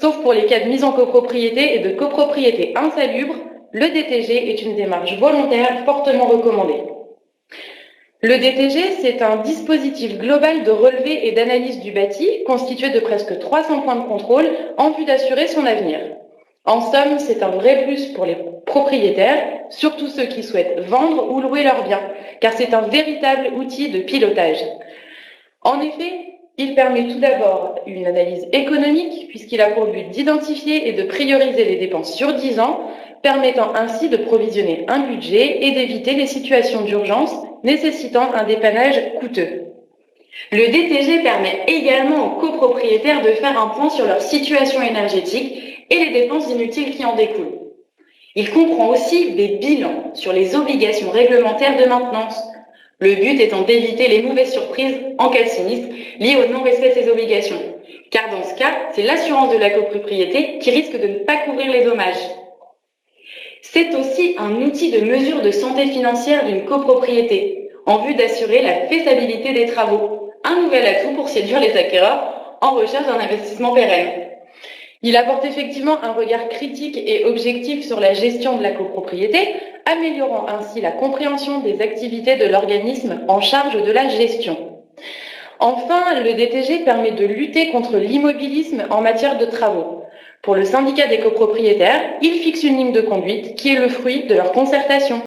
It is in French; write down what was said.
Sauf pour les cas de mise en copropriété et de copropriété insalubre, le DTG est une démarche volontaire fortement recommandée. Le DTG, c'est un dispositif global de relevé et d'analyse du bâti constitué de presque 300 points de contrôle en vue d'assurer son avenir. En somme, c'est un vrai plus pour les propriétaires, surtout ceux qui souhaitent vendre ou louer leurs biens, car c'est un véritable outil de pilotage. En effet, il permet tout d'abord une analyse économique, puisqu'il a pour but d'identifier et de prioriser les dépenses sur 10 ans, permettant ainsi de provisionner un budget et d'éviter les situations d'urgence nécessitant un dépannage coûteux. Le DTG permet également aux copropriétaires de faire un point sur leur situation énergétique et les dépenses inutiles qui en découlent. Il comprend aussi des bilans sur les obligations réglementaires de maintenance, le but étant d'éviter les mauvaises surprises en cas de sinistre liées au non-respect de ces obligations, car dans ce cas, c'est l'assurance de la copropriété qui risque de ne pas couvrir les dommages. C'est aussi un outil de mesure de santé financière d'une copropriété, en vue d'assurer la faisabilité des travaux, un nouvel atout pour séduire les acquéreurs en recherche d'un investissement pérenne. Il apporte effectivement un regard critique et objectif sur la gestion de la copropriété, améliorant ainsi la compréhension des activités de l'organisme en charge de la gestion. Enfin, le DTG permet de lutter contre l'immobilisme en matière de travaux. Pour le syndicat des copropriétaires, il fixe une ligne de conduite qui est le fruit de leur concertation.